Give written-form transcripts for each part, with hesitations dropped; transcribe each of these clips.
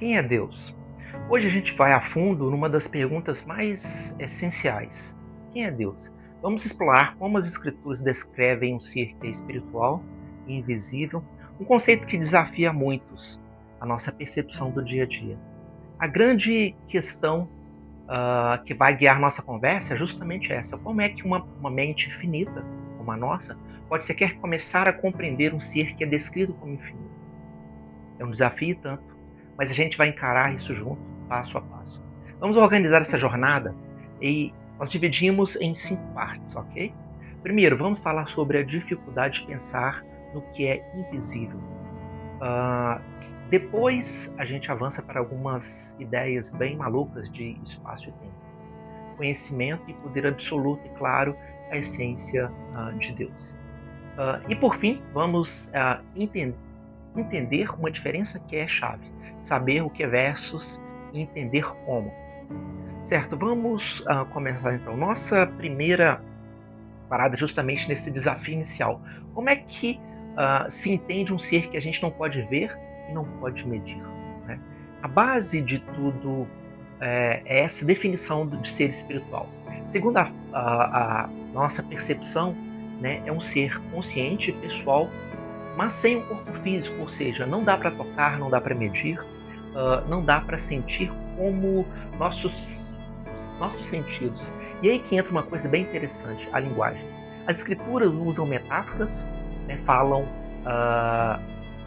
Quem é Deus? Hoje a gente vai a fundo numa das perguntas mais essenciais. Quem é Deus? Vamos explorar como as escrituras descrevem um ser que é espiritual e invisível, um conceito que desafia muitos, a nossa percepção do dia a dia. A grande questão que vai guiar nossa conversa é justamente essa. Como é que uma mente finita, como a nossa, pode sequer começar a compreender um ser que é descrito como infinito? É um desafio e tanto, mas a gente vai encarar isso junto, passo a passo. Vamos organizar essa jornada e nós dividimos em 5 partes, ok? Primeiro, vamos falar sobre a dificuldade de pensar no que é invisível. Ah, Depois a gente avança para algumas ideias bem malucas de espaço e tempo. Conhecimento e poder absoluto e, claro, a essência de Deus. E por fim, vamos entender uma diferença que é chave. Saber o que é versus e entender como. Certo, vamos começar então. Nossa primeira parada justamente nesse desafio inicial. Como é que se entende um ser que a gente não pode ver e não pode medir? Né? A base de tudo é essa definição de ser espiritual. Segundo a nossa percepção, né, é um ser consciente, pessoal, mas sem um corpo físico, ou seja, não dá para tocar, não dá para medir, não dá para sentir como nossos sentidos. E aí que entra uma coisa bem interessante, a linguagem. As escrituras usam metáforas, né, falam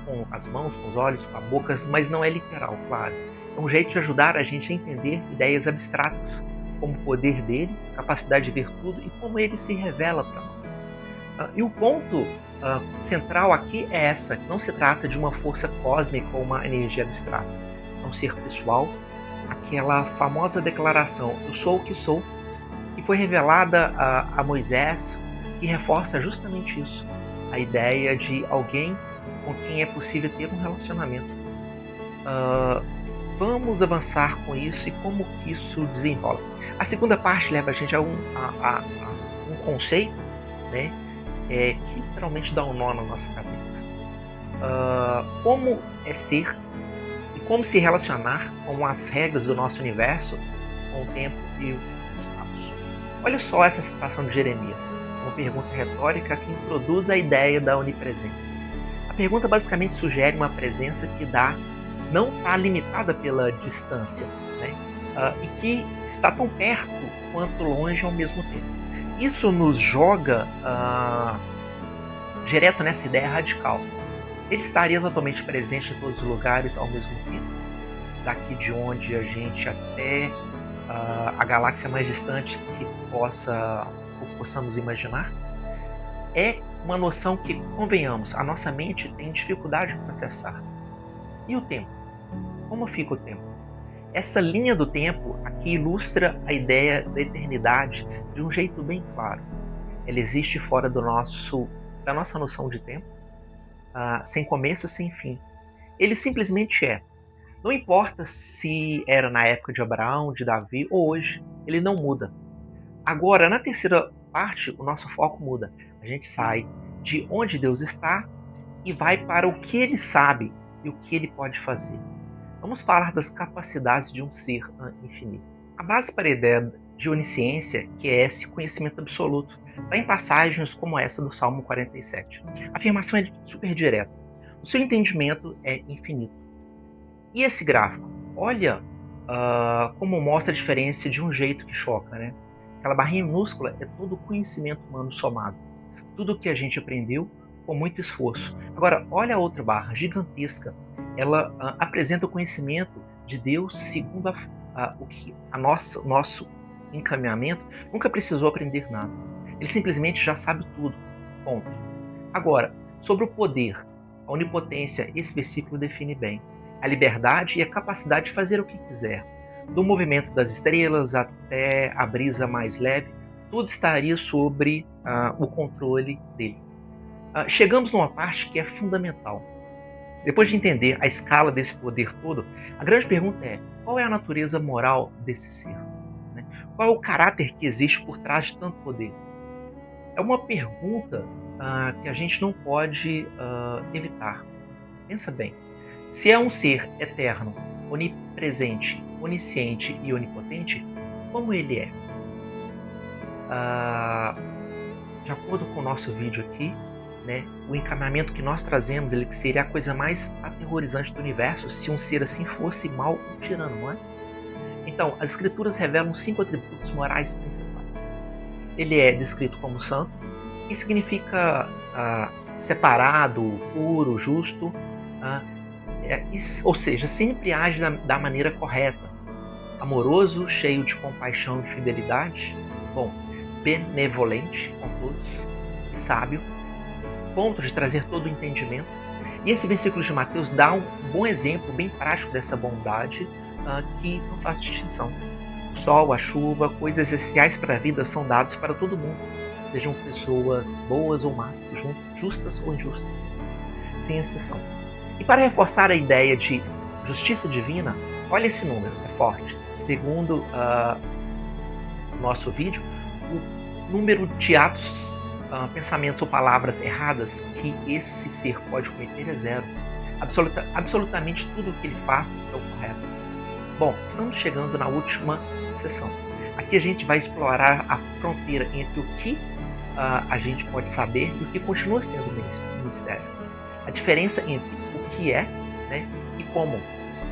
com as mãos, com os olhos, com a boca, mas não é literal, claro. É um jeito de ajudar a gente a entender ideias abstratas, como o poder dele, capacidade de ver tudo e como ele se revela para nós. E o ponto central aqui é essa: não se trata de uma força cósmica ou uma energia abstrata. É um ser pessoal, aquela famosa declaração, eu sou o que sou, que foi revelada a Moisés, que reforça justamente isso, a ideia de alguém com quem é possível ter um relacionamento. Vamos avançar com isso e como que isso desenrola. A segunda parte leva a gente a um conceito, né, que literalmente dá um nó na nossa cabeça. Como é ser e como se relacionar com as regras do nosso universo, com o tempo e o espaço. Olha só essa citação de Jeremias, uma pergunta retórica que introduz a ideia da onipresença. A pergunta basicamente sugere uma presença que não está limitada pela distância, né? E que está tão perto quanto longe ao mesmo tempo. Isso nos joga direto nessa ideia radical. Ele estaria totalmente presente em todos os lugares ao mesmo tempo, daqui de onde a gente até a galáxia mais distante que possamos imaginar. É uma noção que, convenhamos, a nossa mente tem dificuldade em processar. E o tempo? Como fica o tempo? Essa linha do tempo aqui ilustra a ideia da eternidade de um jeito bem claro. Ela existe fora da nossa noção de tempo, sem começo, sem fim. Ele simplesmente é. Não importa se era na época de Abraão, de Davi ou hoje, ele não muda. Agora, na terceira parte, o nosso foco muda. A gente sai de onde Deus está e vai para o que ele sabe e o que ele pode fazer. Vamos falar das capacidades de um ser infinito. A base para a ideia de onisciência, que é esse conhecimento absoluto, está em passagens como essa do Salmo 47. A afirmação é super direta. O seu entendimento é infinito. E esse gráfico? Olha como mostra a diferença de um jeito que choca, né? Aquela barrinha minúscula é todo o conhecimento humano somado. Tudo o que a gente aprendeu com muito esforço. Agora, olha a outra barra, gigantesca. Ela apresenta o conhecimento de Deus segundo o nosso encaminhamento. Nunca precisou aprender nada. Ele simplesmente já sabe tudo. Ponto. Agora, sobre o poder, a onipotência, esse versículo define bem. A liberdade e a capacidade de fazer o que quiser. Do movimento das estrelas até a brisa mais leve, tudo estaria sobre o controle dele. Chegamos numa parte que é fundamental. Depois de entender a escala desse poder todo, a grande pergunta é: qual é a natureza moral desse ser? Qual é o caráter que existe por trás de tanto poder? É uma pergunta que a gente não pode evitar. Pensa bem. Se é um ser eterno, onipresente, onisciente e onipotente, como ele é? De acordo com o nosso vídeo aqui, né, o encaminhamento que nós trazemos, ele seria a coisa mais aterrorizante do universo se um ser assim fosse mal ou tirano, não é? Então, as escrituras revelam 5 atributos morais principais. Ele é descrito como santo, que significa separado, puro, justo, ou seja, sempre age da maneira correta, amoroso, cheio de compaixão e fidelidade, bom, benevolente com todos e sábio, ponto de trazer todo o entendimento. E esse versículo de Mateus dá um bom exemplo, bem prático dessa bondade, que não faz distinção. O sol, a chuva, coisas essenciais para a vida são dados para todo mundo, sejam pessoas boas ou más, justas ou injustas, sem exceção. E para reforçar a ideia de justiça divina, olha esse número, é forte. Segundo o nosso vídeo, o número de atos, pensamentos ou palavras erradas que esse ser pode cometer é 0. Absolutamente tudo o que ele faz é o correto. Bom, estamos chegando na última sessão. Aqui a gente vai explorar a fronteira entre o que a gente pode saber e o que continua sendo um mistério. A diferença entre o que é, né, e como.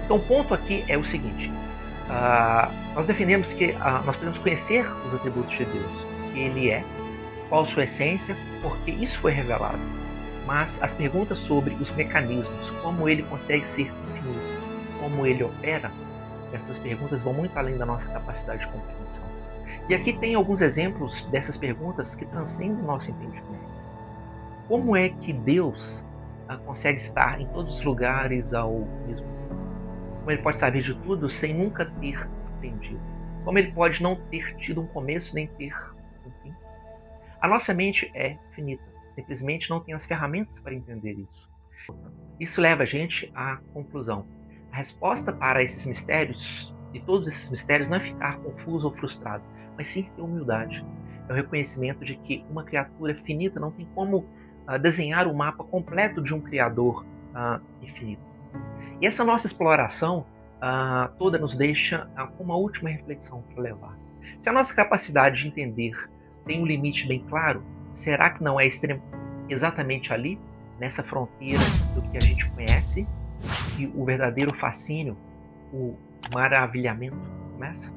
Então o ponto aqui é o seguinte. Nós defendemos que nós podemos conhecer os atributos de Deus, o que Ele é, qual sua essência, porque isso foi revelado. Mas as perguntas sobre os mecanismos, como Ele consegue ser infinito, como Ele opera, essas perguntas vão muito além da nossa capacidade de compreensão. E aqui tem alguns exemplos dessas perguntas que transcendem nosso entendimento. Como é que Deus consegue estar em todos os lugares ao mesmo tempo? Como Ele pode saber de tudo sem nunca ter aprendido? Como Ele pode não ter tido um começo nem ter um fim? A nossa mente é finita, simplesmente não tem as ferramentas para entender isso. Isso leva a gente à conclusão. A resposta para esses mistérios, e todos esses mistérios, não é ficar confuso ou frustrado, mas sim ter humildade. É o reconhecimento de que uma criatura finita não tem como desenhar o mapa completo de um Criador infinito. E essa nossa exploração toda nos deixa com uma última reflexão para levar. Se a nossa capacidade de entender tem um limite bem claro, será que não é exatamente ali, nessa fronteira do que a gente conhece, que o verdadeiro fascínio, o maravilhamento começa?